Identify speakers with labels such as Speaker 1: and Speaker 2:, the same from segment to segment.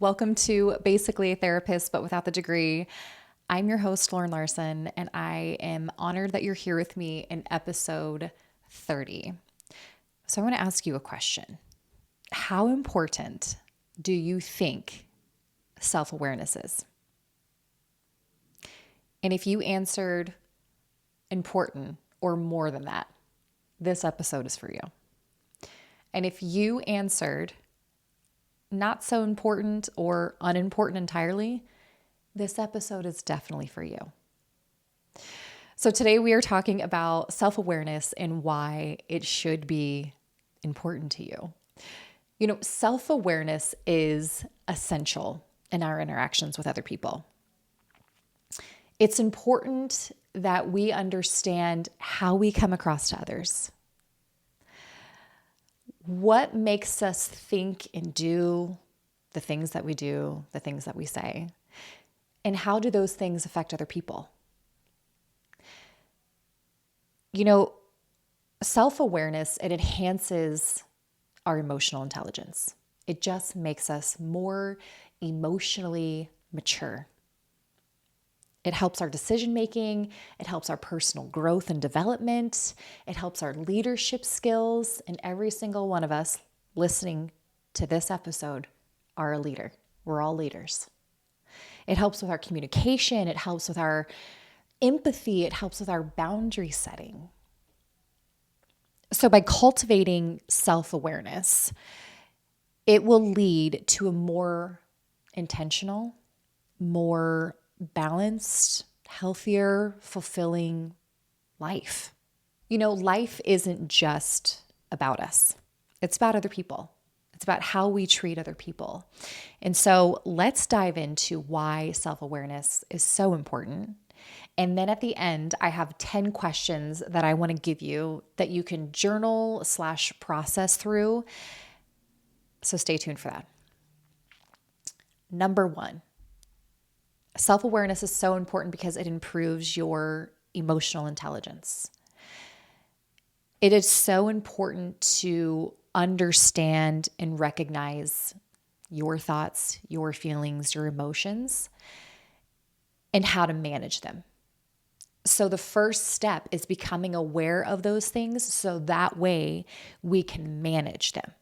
Speaker 1: Welcome to Basically a Therapist, but without the degree. I'm your host, Lauren Larson, and I am honored that you're here with me in episode 30. So I want to ask you a question. How important do you think self-awareness is? And if you answered important or more than that, this episode is for you. And if you answered not so important or unimportant entirely, this episode is definitely for you. So today we are talking about self-awareness and why it should be important to you. You know, self-awareness is essential in our interactions with other people. It's important that we understand how we come across to others. What makes us think and do the things that we do, the things that we say, and how do those things affect other people? You know, self-awareness, it enhances our emotional intelligence. It just makes us more emotionally mature. It helps our decision making. It helps our personal growth and development. It helps our leadership skills. And every single one of us listening to this episode are a leader. We're all leaders. It helps with our communication. It helps with our empathy. It helps with our boundary setting. So by cultivating self-awareness, it will lead to a more intentional, more balanced, healthier, fulfilling life. You know, life isn't just about us. It's about other people. It's about how we treat other people. And so let's dive into why self-awareness is so important. And then at the end, I have 10 questions that I want to give you that you can journal/process through. So stay tuned for that. Number 1, self-awareness is so important because it improves your emotional intelligence. It is so important to understand and recognize your thoughts, your feelings, your emotions, and how to manage them. So the first step is becoming aware of those things so that way we can manage them.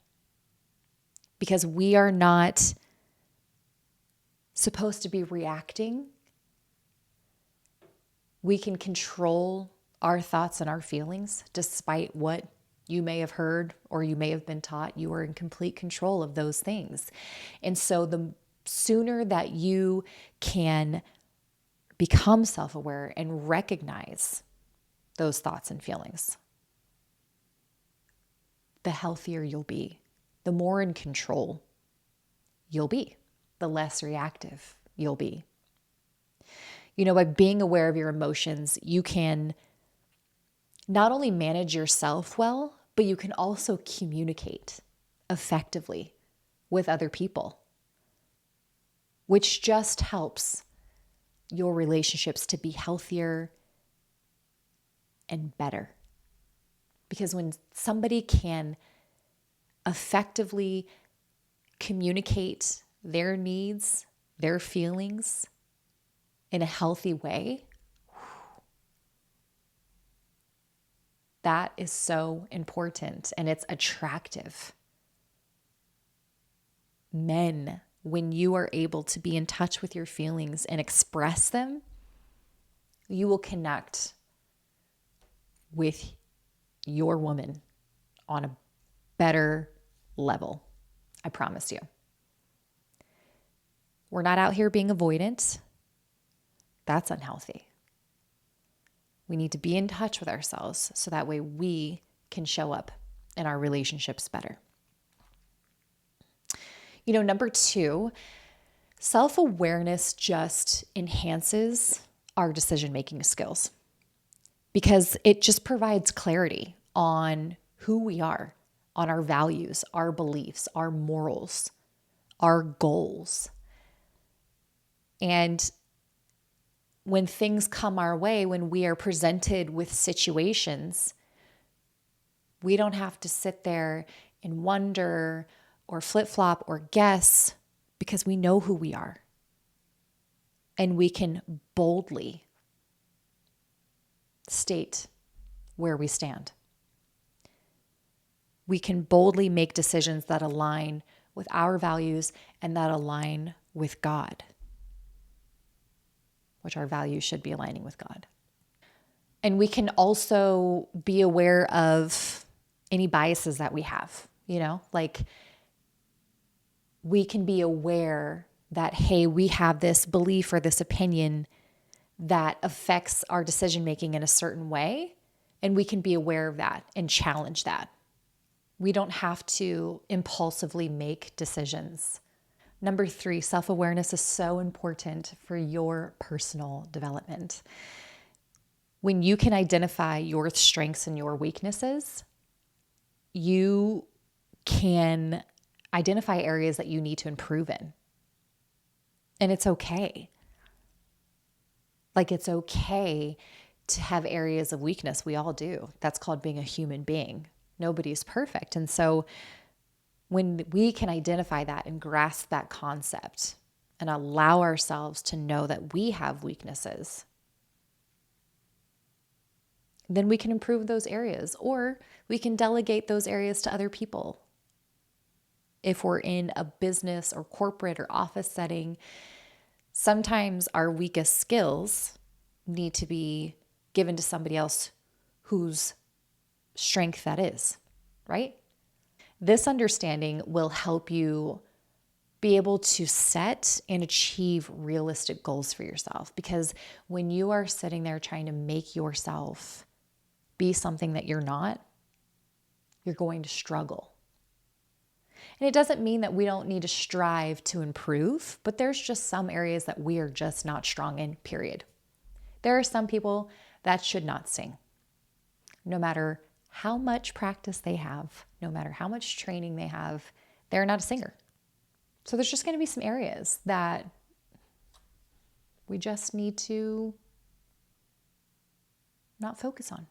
Speaker 1: Because we are not supposed to be reacting. We can control our thoughts and our feelings despite what you may have heard or you may have been taught. You are in complete control of those things. And so the sooner that you can become self-aware and recognize those thoughts and feelings, the healthier you'll be, the more in control you'll be, the less reactive you'll be. You know, by being aware of your emotions, you can not only manage yourself well, but you can also communicate effectively with other people, which just helps your relationships to be healthier and better. Because when somebody can effectively communicate their needs, their feelings in a healthy way, that is so important and it's attractive. Men, when you are able to be in touch with your feelings and express them, you will connect with your woman on a better level. I promise you. We're not out here being avoidant. That's unhealthy. We need to be in touch with ourselves so that way we can show up in our relationships better. You know, number 2, self-awareness just enhances our decision-making skills because it just provides clarity on who we are, on our values, our beliefs, our morals, our goals. And when things come our way, when we are presented with situations, we don't have to sit there and wonder or flip-flop or guess because we know who we are and we can boldly state where we stand. We can boldly make decisions that align with our values and that align with God, which our values should be aligning with God. And we can also be aware of any biases that we have, like we can be aware that, hey, we have this belief or this opinion that affects our decision making in a certain way, and we can be aware of that and challenge that. We don't have to impulsively make decisions. Number 3, self-awareness is so important for your personal development. When you can identify your strengths and your weaknesses, you can identify areas that you need to improve in. And it's okay. Like, it's okay to have areas of weakness. We all do. That's called being a human being. Nobody's perfect. And so when we can identify that and grasp that concept and allow ourselves to know that we have weaknesses, then we can improve those areas, or we can delegate those areas to other people. If we're in a business or corporate or office setting, sometimes our weakest skills need to be given to somebody else whose strength that is, right? This understanding will help you be able to set and achieve realistic goals for yourself, because when you are sitting there trying to make yourself be something that you're not, you're going to struggle. And it doesn't mean that we don't need to strive to improve, but there's just some areas that we are just not strong in, period. There are some people that should not sing. No matter how much practice they have, no matter how much training they have, they're not a singer. So there's just going to be some areas that we just need to not focus on.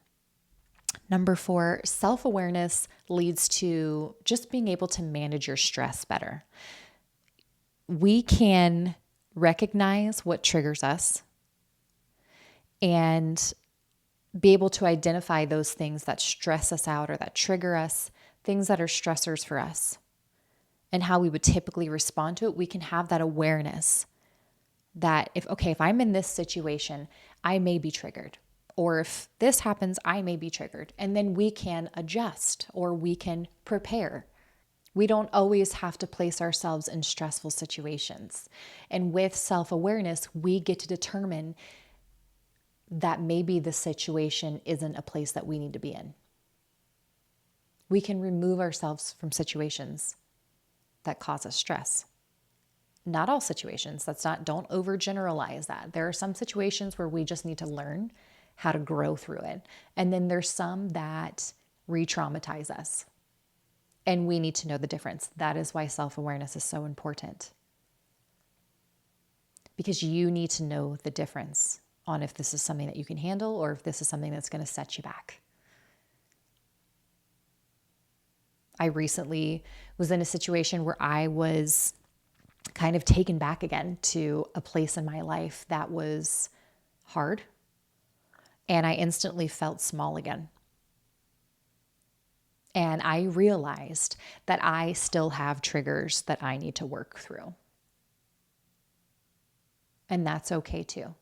Speaker 1: Number 4, self-awareness leads to just being able to manage your stress better. We can recognize what triggers us and be able to identify those things that stress us out or that trigger us, things that are stressors for us, and how we would typically respond to it. We can have that awareness that if I'm in this situation, I may be triggered. Or if this happens, I may be triggered. And then we can adjust or we can prepare. We don't always have to place ourselves in stressful situations. And with self-awareness, we get to determine that maybe the situation isn't a place that we need to be in. We can remove ourselves from situations that cause us stress. Not all situations. Don't overgeneralize that. There are some situations where we just need to learn how to grow through it. And then there's some that re-traumatize us. And we need to know the difference. That is why self-awareness is so important. Because you need to know the difference on if this is something that you can handle or if this is something that's going to set you back. I recently was in a situation where I was kind of taken back again to a place in my life that was hard. And I instantly felt small again. And I realized that I still have triggers that I need to work through. And that's okay too.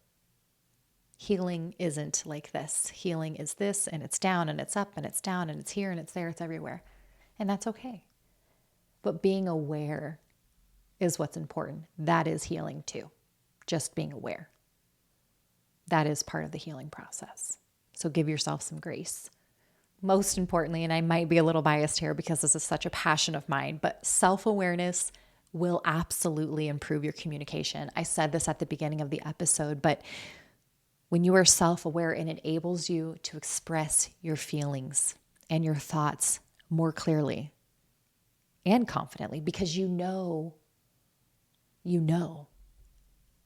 Speaker 1: Healing isn't like this. Healing is this, and it's down, and it's up, and it's down, and it's here, and it's there, it's everywhere. And that's okay. But being aware is what's important. That is healing too. Just being aware. That is part of the healing process. So give yourself some grace. Most importantly, and I might be a little biased here because this is such a passion of mine, but self-awareness will absolutely improve your communication. I said this at the beginning of the episode, but when you are self-aware, it enables you to express your feelings and your thoughts more clearly and confidently because you know.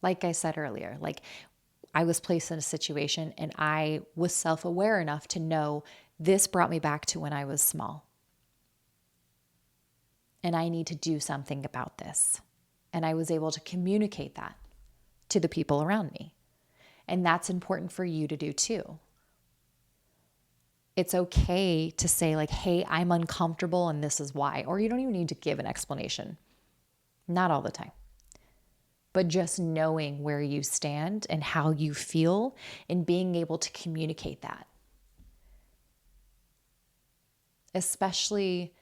Speaker 1: Like I said earlier, I was placed in a situation and I was self-aware enough to know this brought me back to when I was small. And I need to do something about this. And I was able to communicate that to the people around me. And that's important for you to do too. It's okay to say like, hey, I'm uncomfortable and this is why. Or you don't even need to give an explanation. Not all the time. But just knowing where you stand and how you feel and being able to communicate that. Especially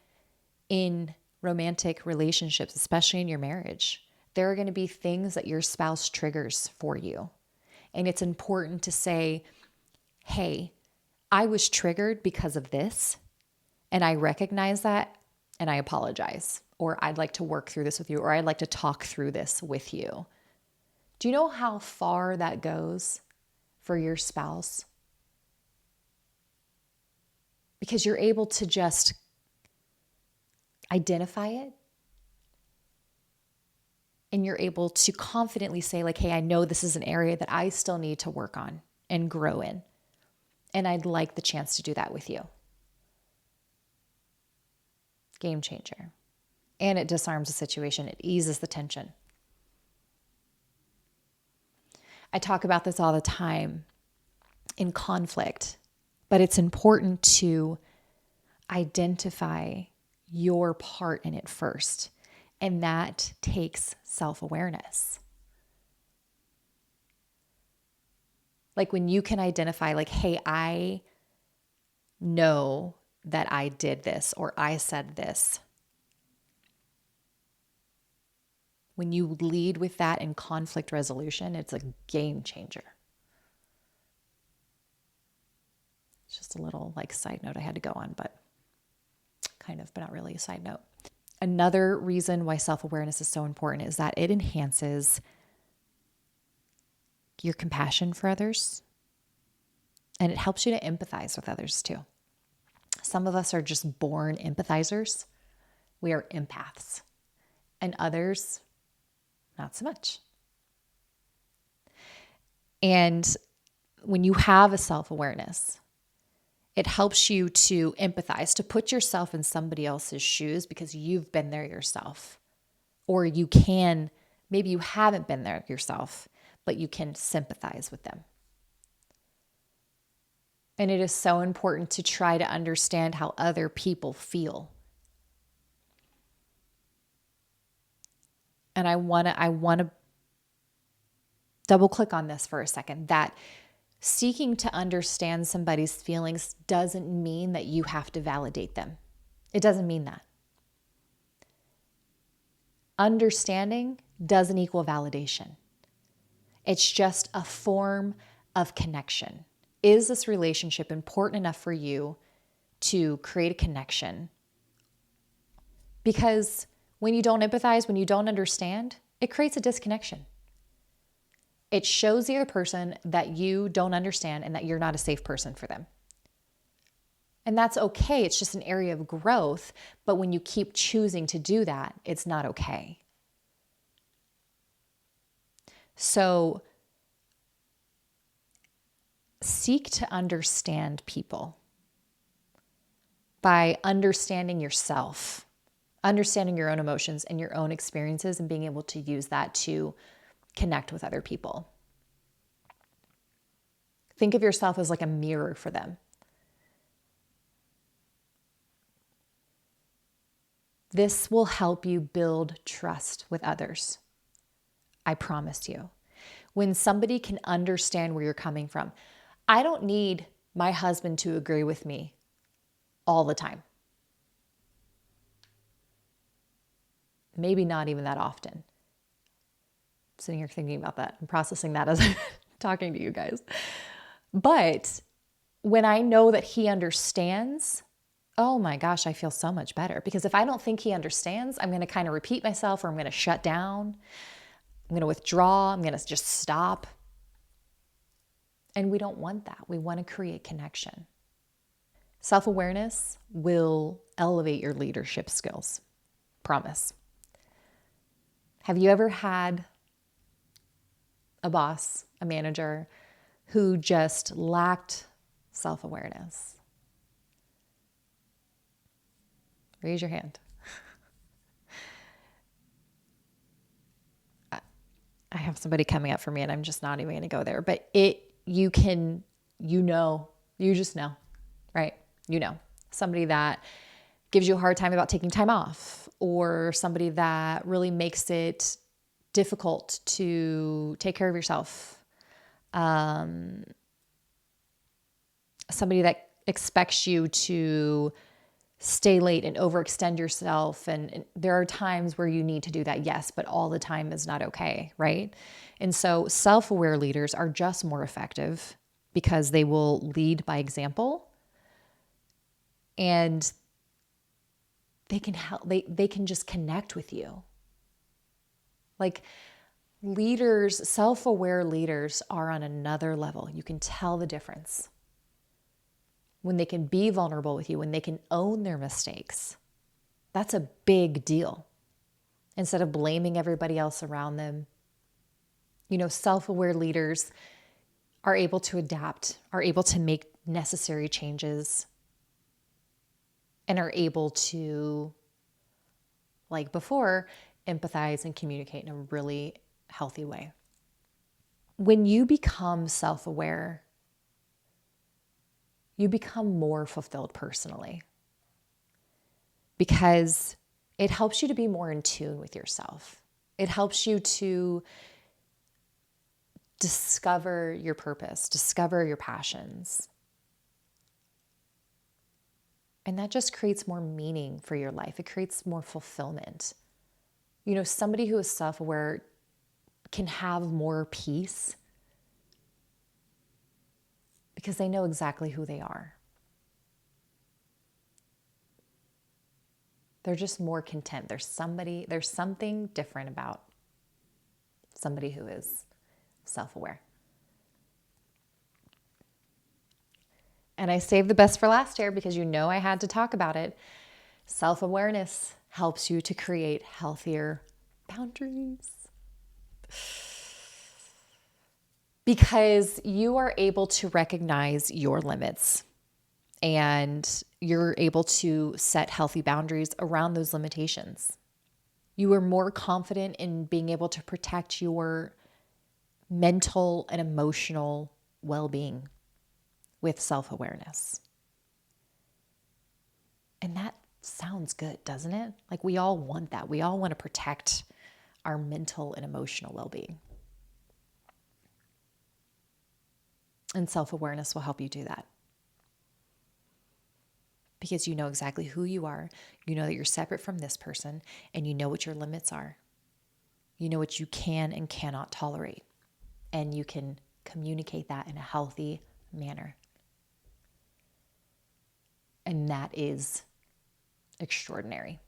Speaker 1: in romantic relationships, especially in your marriage. There are going to be things that your spouse triggers for you. And it's important to say, hey, I was triggered because of this, and I recognize that, and I apologize. Or I'd like to work through this with you, or I'd like to talk through this with you. Do you know how far that goes for your spouse? Because you're able to just identify it, and you're able to confidently say like, hey, I know this is an area that I still need to work on and grow in. And I'd like the chance to do that with you. Game changer. And it disarms the situation. It eases the tension. I talk about this all the time in conflict, but it's important to identify your part in it first. And that takes self-awareness. Like when you can identify like, hey, I know that I did this or I said this. When you lead with that in conflict resolution, it's a game changer. It's just a little like side note I had to go on, but kind of, but not really a side note. Another reason why self-awareness is so important is that it enhances your compassion for others, and it helps you to empathize with others too. Some of us are just born empathizers. We are empaths, and others, not so much. And when you have a self-awareness, it helps you to empathize, to put yourself in somebody else's shoes because you've been there yourself. Or you can, maybe you haven't been there yourself, but you can sympathize with them. And it is so important to try to understand how other people feel. And I want to double click on this for a second, that seeking to understand somebody's feelings doesn't mean that you have to validate them. It doesn't mean that. Understanding doesn't equal validation. It's just a form of connection. Is this relationship important enough for you to create a connection? Because when you don't empathize, when you don't understand, it creates a disconnection. It shows the other person that you don't understand and that you're not a safe person for them. And that's okay. It's just an area of growth. But when you keep choosing to do that, it's not okay. So seek to understand people by understanding yourself, understanding your own emotions and your own experiences, and being able to use that to connect with other people. Think of yourself as like a mirror for them. This will help you build trust with others. I promise you. When somebody can understand where you're coming from, I don't need my husband to agree with me all the time. Maybe not even that often. I'm sitting here thinking about that and processing that as I'm talking to you guys. But when I know that he understands, oh my gosh, I feel so much better. Because if I don't think he understands, I'm going to kind of repeat myself, or I'm going to shut down. I'm going to withdraw. I'm going to just stop. And we don't want that. We want to create connection. Self-awareness will elevate your leadership skills. Promise. Have you ever had a boss, a manager, who just lacked self-awareness? Raise your hand. I have somebody coming up for me and I'm just not even going to go there. But you just know, right? Somebody that gives you a hard time about taking time off, or somebody that really makes it difficult to take care of yourself. Somebody that expects you to stay late and overextend yourself. And there are times where you need to do that, yes, but all the time is not okay, right? And so self-aware leaders are just more effective because they will lead by example, and they can help, they can just connect with you. Like, leaders, self-aware leaders are on another level. You can tell the difference when they can be vulnerable with you, when they can own their mistakes. That's a big deal. Instead of blaming everybody else around them. Self-aware leaders are able to adapt, are able to make necessary changes, and are able to, like before, empathize and communicate in a really healthy way. When you become self-aware, you become more fulfilled personally, because it helps you to be more in tune with yourself. It helps you to discover your purpose, discover your passions. And that just creates more meaning for your life. It creates more fulfillment. Somebody who is self-aware can have more peace because they know exactly who they are. They're just more content. There's something different about somebody who is self-aware. And I saved the best for last here because I had to talk about it. Self-awareness helps you to create healthier boundaries. Because you are able to recognize your limits, and you're able to set healthy boundaries around those limitations. You are more confident in being able to protect your mental and emotional well-being with self-awareness. And that sounds good, doesn't it? Like, we all want that. We all want to protect our mental and emotional well-being. And self-awareness will help you do that. Because you know exactly who you are. You know that you're separate from this person, and you know what your limits are. You know what you can and cannot tolerate. And you can communicate that in a healthy manner. And that is extraordinary.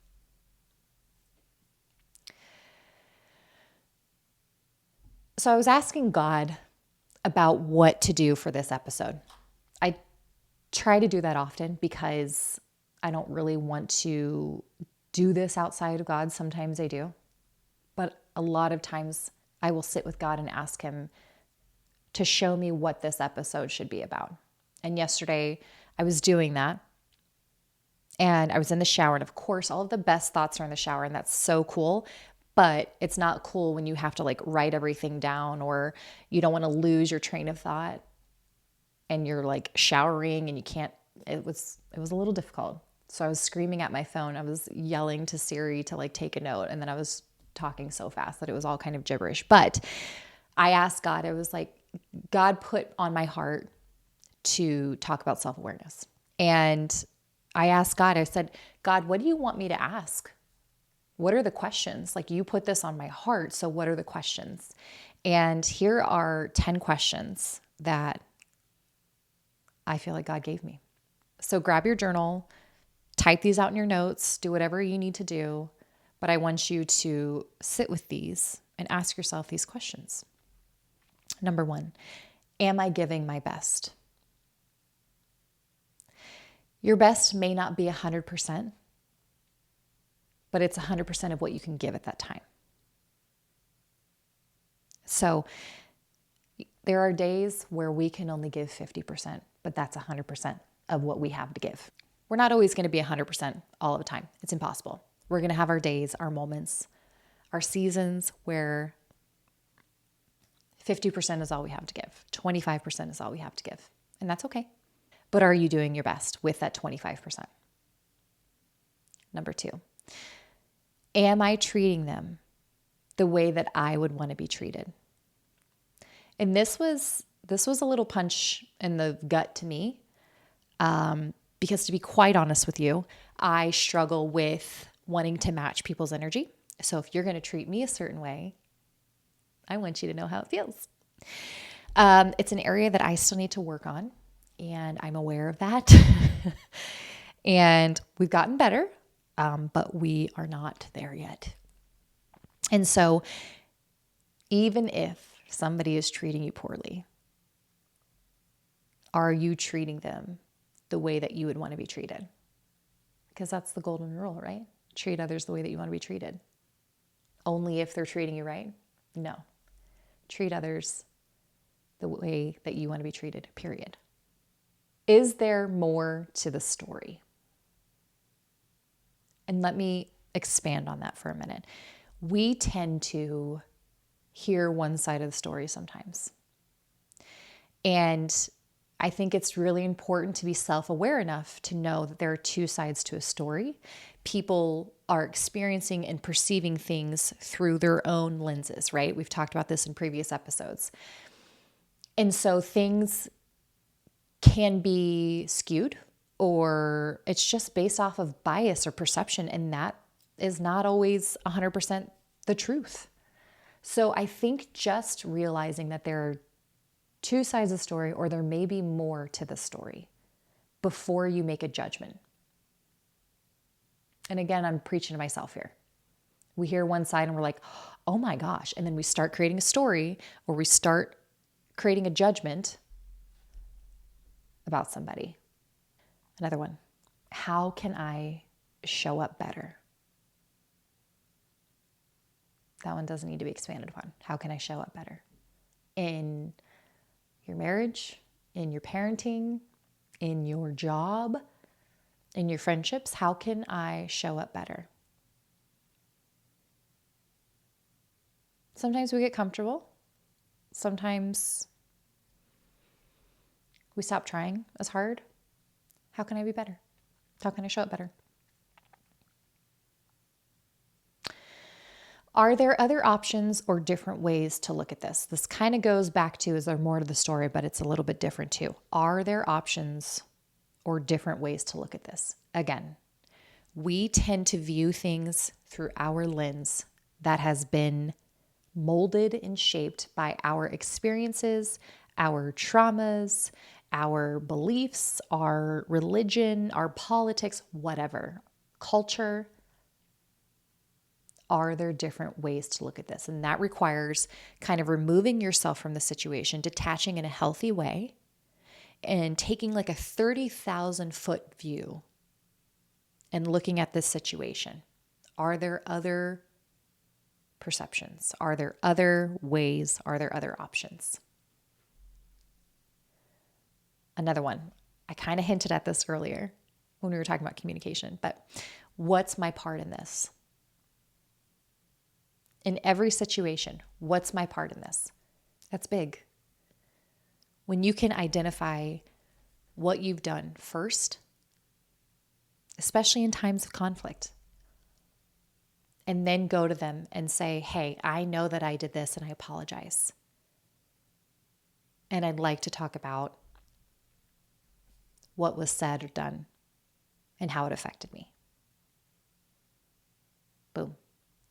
Speaker 1: So I was asking God about what to do for this episode. I try to do that often because I don't really want to do this outside of God. Sometimes I do. But a lot of times I will sit with God and ask Him to show me what this episode should be about. And yesterday I was doing that. And I was in the shower. And of course, all of the best thoughts are in the shower. And that's so cool. But it's not cool when you have to write everything down, or you don't want to lose your train of thought and you're showering and you can't. It was a little difficult. So I was screaming at my phone. I was yelling to Siri to take a note. And then I was talking so fast that it was all kind of gibberish. But I asked God, I was God put on my heart to talk about self-awareness. And I asked God, I said, God, what do you want me to ask? What are the questions? You put this on my heart, so what are the questions? And here are 10 questions that I feel like God gave me. So grab your journal, type these out in your notes, do whatever you need to do, but I want you to sit with these and ask yourself these questions. Number 1, am I giving my best? Your best may not be 100%. But it's 100% of what you can give at that time. So there are days where we can only give 50%, but that's 100% of what we have to give. We're not always going to be 100% all of the time. It's impossible. We're going to have our days, our moments, our seasons where 50% is all we have to give. 25% is all we have to give. And that's okay. But are you doing your best with that 25%? Number 2, am I treating them the way that I would want to be treated? And this was a little punch in the gut to me, because to be quite honest with you, I struggle with wanting to match people's energy. So if you're going to treat me a certain way, I want you to know how it feels. It's an area that I still need to work on, and I'm aware of that. And we've gotten better, but we are not there yet. And so even if somebody is treating you poorly, are you treating them the way that you would want to be treated? Because that's the golden rule, right? Treat others the way that you want to be treated. Only if they're treating you right? No. Treat others the way that you want to be treated, period. Is there more to the story? And let me expand on that for a minute. We tend to hear one side of the story sometimes. And I think it's really important to be self-aware enough to know that there are two sides to a story. People are experiencing and perceiving things through their own lenses, right? We've talked about this in previous episodes. And so things can be skewed, or it's just based off of bias or perception, and that is not always 100% the truth. So I think just realizing that there are two sides of the story, or there may be more to the story, before you make a judgment. And again, I'm preaching to myself here. We hear one side and we're like, oh my gosh. And then we start creating a story, or we start creating a judgment about somebody. Another one, how can I show up better? That one doesn't need to be expanded upon. How can I show up better? In your marriage, in your parenting, in your job, in your friendships, how can I show up better? Sometimes we get comfortable. Sometimes we stop trying as hard. How can I be better? How can I show up better? Are there other options or different ways to look at this? This kind of goes back to, is there more to the story, but it's a little bit different too. Are there options or different ways to look at this? Again, we tend to view things through our lens that has been molded and shaped by our experiences, our traumas, our beliefs, our religion, our politics, whatever, culture. Are there different ways to look at this? And that requires kind of removing yourself from the situation, detaching in a healthy way, and taking like a 30,000 foot view and looking at this situation. Are there other perceptions? Are there other ways? Are there other options? Another one, I kind of hinted at this earlier when we were talking about communication, but what's my part in this? In every situation, what's my part in this? That's big. When you can identify what you've done first, especially in times of conflict, and then go to them and say, hey, I know that I did this and I apologize. And I'd like to talk about what was said or done and how it affected me. Boom.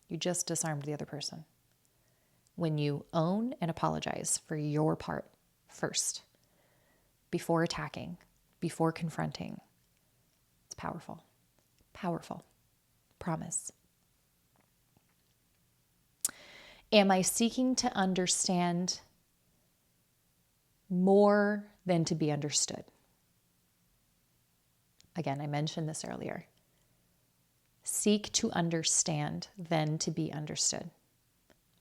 Speaker 1: You just disarmed the other person. When you own and apologize for your part first, before attacking, before confronting, it's powerful. Powerful. Promise. Am I seeking to understand more than to be understood? Again, I mentioned this earlier. Seek to understand than to be understood.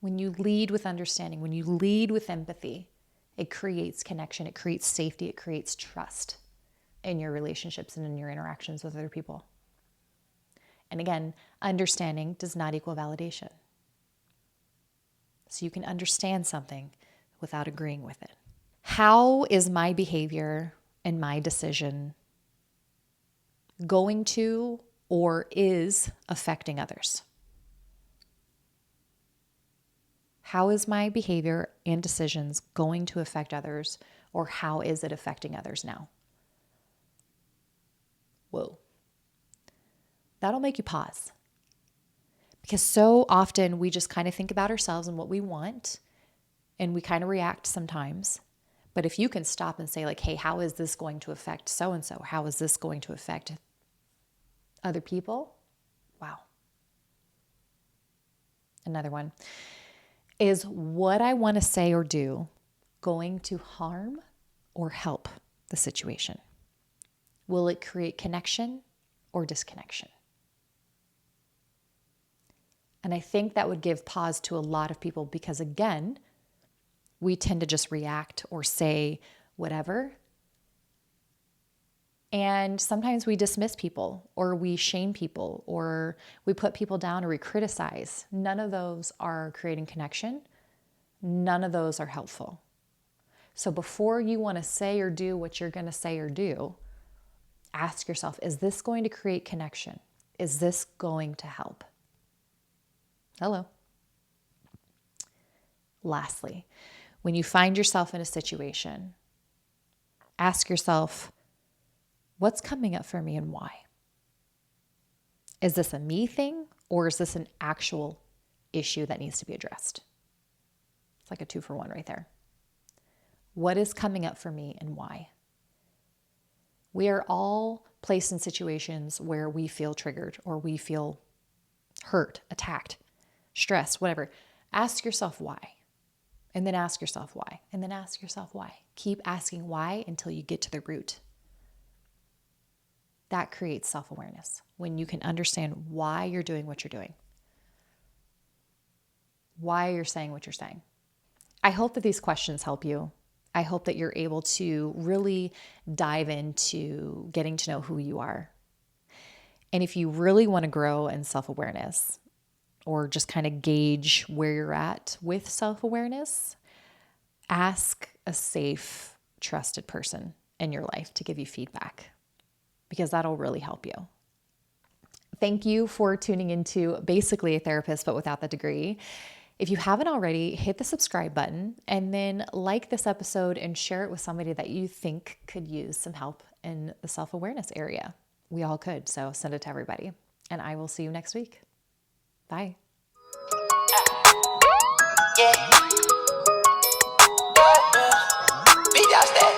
Speaker 1: When you lead with understanding, when you lead with empathy, it creates connection, it creates safety, it creates trust in your relationships and in your interactions with other people. And again, understanding does not equal validation. So you can understand something without agreeing with it. How is my behavior and my decision going to or is affecting others? How is my behavior and decisions going to affect others, or how is it affecting others now? Whoa. That'll make you pause. Because so often we just kind of think about ourselves and what we want, and we kind of react sometimes. But if you can stop and say, like, hey, how is this going to affect so-and-so? How is this going to affect other people? Wow. Another one. Is what I want to say or do going to harm or help the situation? Will it create connection or disconnection? And I think that would give pause to a lot of people because, again, we tend to just react or say whatever. And sometimes we dismiss people or we shame people or we put people down or we criticize. None of those are creating connection. None of those are helpful. So before you want to say or do what you're going to say or do, ask yourself, is this going to create connection? Is this going to help? Hello. Lastly, when you find yourself in a situation, ask yourself, what's coming up for me and why? Is this a me thing or is this an actual issue that needs to be addressed? It's like a 2-for-1 right there. What is coming up for me and why? We are all placed in situations where we feel triggered or we feel hurt, attacked, stressed, whatever. Ask yourself why. And then ask yourself why. And then ask yourself why. Keep asking why until you get to the root. That creates self-awareness when you can understand why you're doing what you're doing, why you're saying what you're saying. I hope that these questions help you. I hope that you're able to really dive into getting to know who you are. And if you really want to grow in self-awareness or just kind of gauge where you're at with self-awareness, ask a safe, trusted person in your life to give you feedback, because that'll really help you. Thank you for tuning into Basically a Therapist, but without the degree. If you haven't already, hit the subscribe button and then like this episode and share it with somebody that you think could use some help in the self-awareness area. We all could, so send it to everybody. And I will see you next week. Bye. Yeah. Be just that.